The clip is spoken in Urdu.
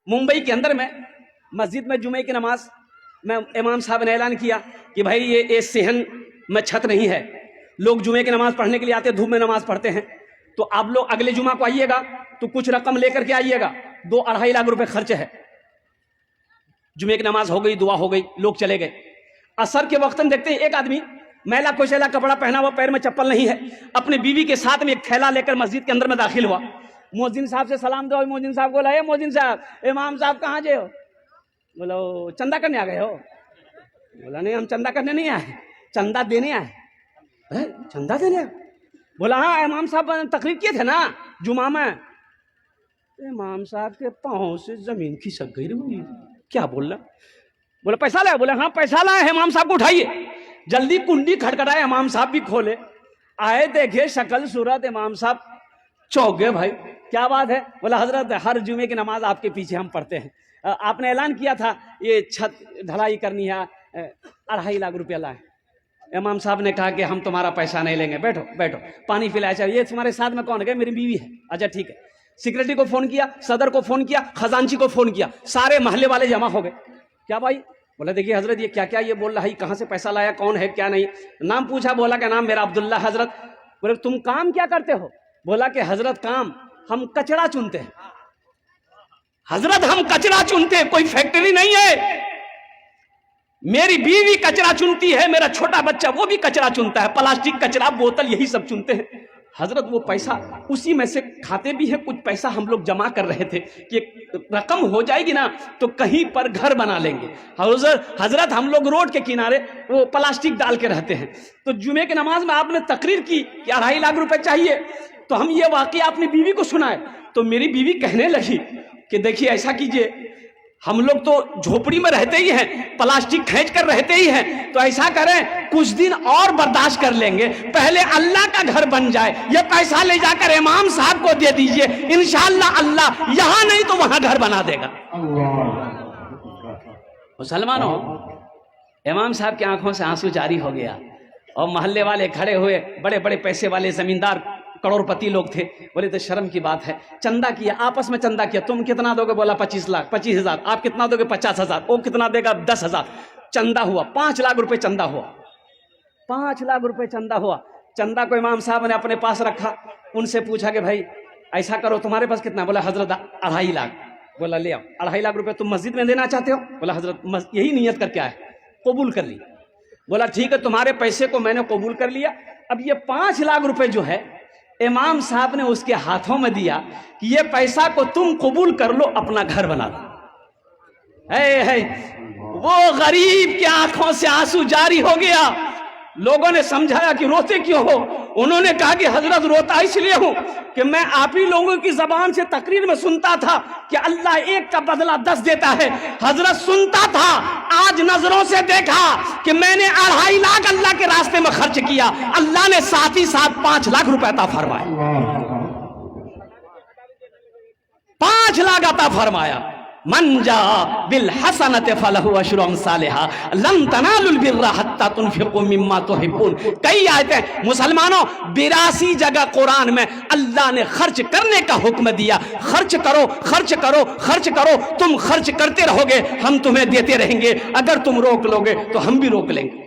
ممبئی کے اندر میں مسجد میں جمعے کی نماز میں امام صاحب نے اعلان کیا کہ بھائی یہ صحن میں چھت نہیں ہے، لوگ جمعے کی نماز پڑھنے کے لیے آتے ہیں، دھوپ میں نماز پڑھتے ہیں، تو آپ لوگ اگلے جمعہ کو آئیے گا تو کچھ رقم لے کر کے آئیے گا، 2-2.5 لاکھ روپے خرچ ہے۔ جمعے کی نماز ہو گئی، دعا ہو گئی، لوگ چلے گئے۔ عصر کے وقت ہم دیکھتے ہیں ایک آدمی میلا کوشیلا کپڑا پہنا ہوا، پیر میں چپل نہیں ہے، اپنے بیوی کے ساتھ میں ایک تھیلا لے کر مسجد کے اندر میں داخل ہوا۔ مؤذن صاحب سے سلام دو، مؤذن صاحب بولا، اے مؤذن صاحب، امام صاحب کہاں جے ہو؟ بولا چندہ کرنے آ گئے ہو؟ بولا نہیں، ہم چندہ کرنے نہیں آئے، چندہ دینے آئے۔ چندہ دینے آئے؟ بولا ہاں، امام صاحب تقریر کیے تھے نا جمعہ میں۔ امام صاحب کے پاؤں سے زمین کھسک گئی۔ کیا بول رہا؟ بولا پیسہ لائے؟ بولا ہاں پیسہ لائے، امام صاحب کو اٹھائیے۔ جلدی کنڈی کھٹکھٹائے، امام صاحب بھی کھولے، آئے دیکھے شکل صورت، امام صاحب چوک گئے۔ بھائی کیا بات ہے؟ بولا حضرت ہر جمعے کی نماز آپ کے پیچھے ہم پڑھتے ہیں، آپ نے اعلان کیا تھا یہ چھت ڈھلائی کرنی ہے، 2.5 لاکھ روپیہ لائے۔ امام صاحب نے کہا کہ ہم تمہارا پیسہ نہیں لیں گے، بیٹھو بیٹھو، پانی پلایا چاہیے۔ یہ تمہارے ساتھ میں کون ہے؟ میری بیوی ہے۔ اچھا ٹھیک ہے۔ سیکرٹری کو فون کیا، صدر کو فون کیا، خزانچی کو فون کیا، سارے محلے والے جمع ہو گئے۔ کیا بھائی؟ بولا دیکھیے حضرت یہ کیا کیا یہ بول رہا ہے، کہاں سے پیسہ لایا، کون ہے کیا نہیں، نام پوچھا، بولا کہ نام میرا عبداللہ حضرت۔ بولے تم کام کیا کرتے ہو؟ بولا کہ حضرت کام ہم کچڑا چنتے ہیں، حضرت ہم کچڑا چنتے ہیں، کوئی فیکٹری نہیں ہے، میری بیوی کچرا چنتی ہے، میرا چھوٹا بچہ وہ بھی کچرا چنتا ہے، پلاسٹک کچرا بوتل یہی سب چنتے ہیں۔ حضرت وہ پیسہ اسی میں سے کھاتے بھی ہیں، کچھ پیسہ ہم لوگ جمع کر رہے تھے کہ رقم ہو جائے گی نا تو کہیں پر گھر بنا لیں گے۔ حضرت ہم لوگ روڈ کے کنارے وہ پلاسٹک ڈال کے رہتے ہیں، تو جمعے کی نماز میں آپ نے تقریر کی کہ 2.5 لاکھ روپے چاہیے، تو ہم یہ واقعہ اپنی بیوی کو سنائے، تو میری بیوی کہنے لگی کہ دیکھیے ایسا کیجئے، ہم لوگ تو جھوپڑی میں رہتے ہی ہیں، پلاسٹک کھینچ کر رہتے ہی ہیں، تو ایسا کریں کچھ دن اور برداشت کر لیں گے، پہلے اللہ کا گھر بن جائے، یہ پیسہ لے جا کر امام صاحب کو دے دیجئے، انشاءاللہ اللہ یہاں نہیں تو وہاں گھر بنا دے گا۔ مسلمانوں، امام صاحب کی آنکھوں سے آنسو جاری ہو گیا، اور محلے والے کھڑے ہوئے، بڑے بڑے پیسے والے زمیندار کروڑ پتی لوگ تھے، بولے تو شرم کی بات ہے، چندہ کیا، آپس میں چندہ کیا، تم کتنا دو گے؟ بولا 25 لاکھ، 25,000، آپ کتنا دو گے؟ 50,000، وہ کتنا دے گا؟ 10,000، چندہ ہوا 5 لاکھ روپے چندہ ہوا، 5 لاکھ روپے چندہ ہوا۔ چندہ کو امام صاحب نے اپنے پاس رکھا، ان سے پوچھا کہ بھائی ایسا کرو تمہارے پاس کتنا؟ بولا حضرت 2.5 لاکھ۔ بولا لے آؤ، 2.5 لاکھ روپے تم مسجد میں دینا چاہتے ہو؟ بولا حضرت یہی نیت کر کے آئے، قبول کر لی۔ بولا ٹھیک ہے، تمہارے پیسے کو میں نے قبول کر لیا، اب یہ 5 لاکھ روپے جو ہے امام صاحب نے اس کے ہاتھوں میں دیا کہ یہ پیسہ کو تم قبول کر لو، اپنا گھر بنا دو۔ وہ غریب کی آنکھوں سے آنسو جاری ہو گیا۔ لوگوں نے سمجھایا کہ روتے کیوں ہو؟ انہوں نے کہا کہ حضرت روتا اس لیے ہوں کہ میں آپ ہی لوگوں کی زبان سے تقریر میں سنتا تھا کہ اللہ 1 کا بدلہ 10 دیتا ہے، حضرت سنتا تھا، آج نظروں سے دیکھا کہ میں نے 2.5 لاکھ اللہ کے راستے میں خرچ کیا، اللہ نے ساتھ ہی ساتھ 5 لاکھ روپے عطا فرمائے، 5 لاکھ عطا فرمایا۔ من جاء بالحسنۃ فلہ عشر امثالھا لن تنالوا البر حتى تنفقوا مما تحبون۔ کئی آیتیں مسلمانوں 82 جگہ قرآن میں اللہ نے خرچ کرنے کا حکم دیا، خرچ کرو خرچ کرو خرچ کرو، تم خرچ کرتے رہو گے ہم تمہیں دیتے رہیں گے، اگر تم روک لو گے تو ہم بھی روک لیں گے۔